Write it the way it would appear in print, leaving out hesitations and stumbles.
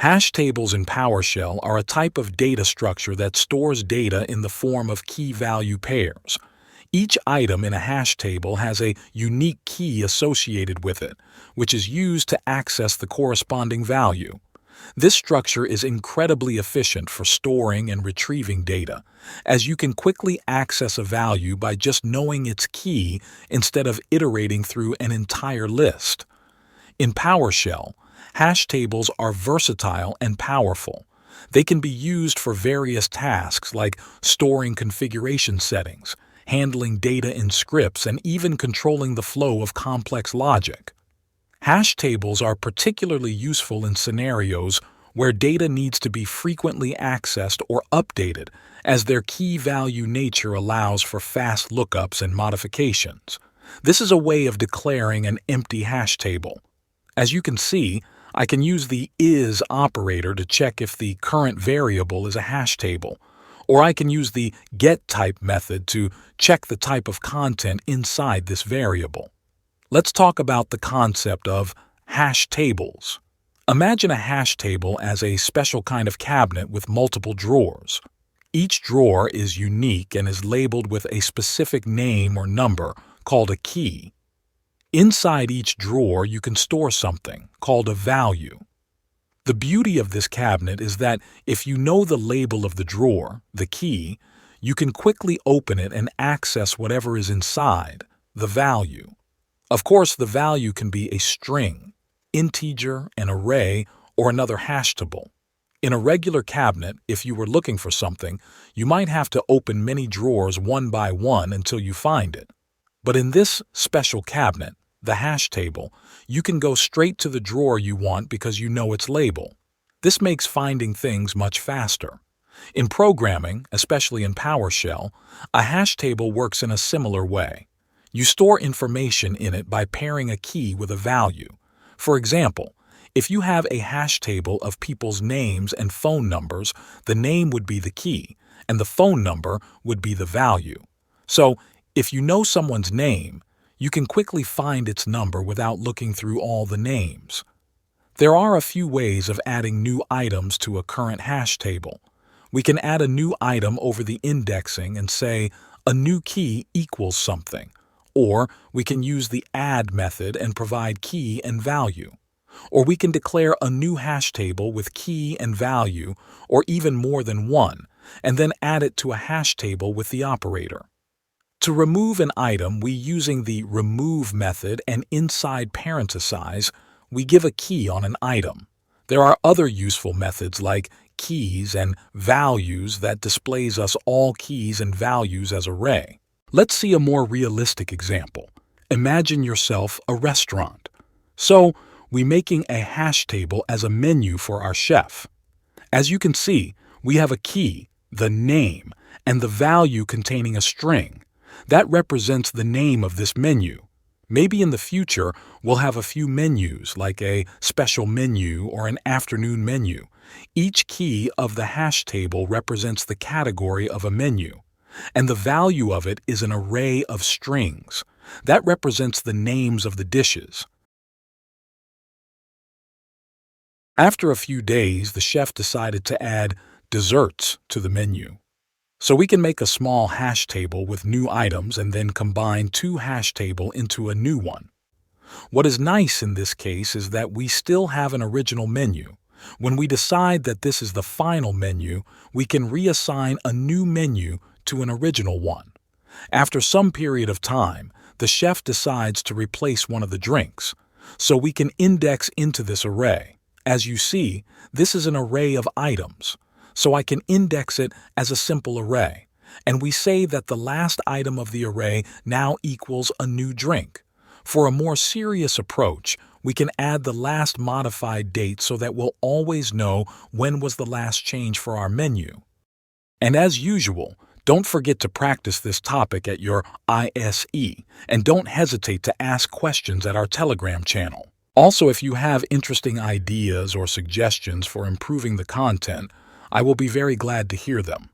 Hash tables in PowerShell are a type of data structure that stores data in the form of key-value pairs. Each item in a hash table has a unique key associated with it, which is used to access the corresponding value. This structure is incredibly efficient for storing and retrieving data, as you can quickly access a value by just knowing its key instead of iterating through an entire list. In PowerShell, hash tables are versatile and powerful. They can be used for various tasks like storing configuration settings, handling data in scripts, and even controlling the flow of complex logic. Hash tables are particularly useful in scenarios where data needs to be frequently accessed or updated, as their key-value nature allows for fast lookups and modifications. This is a way of declaring an empty hash table. As you can see, I can use the is operator to check if the current variable is a hash table, or I can use the getType method to check the type of content inside this variable. Let's talk about the concept of hash tables. Imagine a hash table as a special kind of cabinet with multiple drawers. Each drawer is unique and is labeled with a specific name or number called a key. Inside each drawer, you can store something called a value. The beauty of this cabinet is that if you know the label of the drawer, the key, you can quickly open it and access whatever is inside, the value. Of course, the value can be a string, integer, an array, or another hashtable. In a regular cabinet, if you were looking for something, you might have to open many drawers one by one until you find it. But in this special cabinet, the hash table, you can go straight to the drawer you want because you know its label. This makes finding things much faster. In programming, especially in PowerShell, a hash table works in a similar way. You store information in it by pairing a key with a value. For example, if you have a hash table of people's names and phone numbers, the name would be the key, and the phone number would be the value. So, if you know someone's name, you can quickly find its number without looking through all the names. There are a few ways of adding new items to a current hash table. We can add a new item over the indexing and say, a new key equals something. Or we can use the add method and provide key and value. Or we can declare a new hash table with key and value, or even more than one, and then add it to a hash table with the operator. To remove an item, we using the remove method and inside parenthesize, we give a key on an item. There are other useful methods like keys and values that displays us all keys and values as array. Let's see a more realistic example. Imagine yourself a restaurant. So, we're making a hash table as a menu for our chef. As you can see, we have a key, the name, and the value containing a string. That represents the name of this menu. Maybe in the future, we'll have a few menus like a special menu or an afternoon menu. Each key of the hash table represents the category of a menu, and the value of it is an array of strings. That represents the names of the dishes. After a few days, the chef decided to add desserts to the menu. So we can make a small hash table with new items and then combine two hash tables into a new one. What is nice in this case is that we still have an original menu. When we decide that this is the final menu, we can reassign a new menu to an original one. After some period of time, the chef decides to replace one of the drinks, so we can index into this array. As you see, this is an array of items, so I can index it as a simple array, and we say that the last item of the array now equals a new drink. For a more serious approach, we can add the last modified date so that we'll always know when was the last change for our menu. And as usual, don't forget to practice this topic at your ISE, and don't hesitate to ask questions at our Telegram channel. Also, if you have interesting ideas or suggestions for improving the content, I will be very glad to hear them.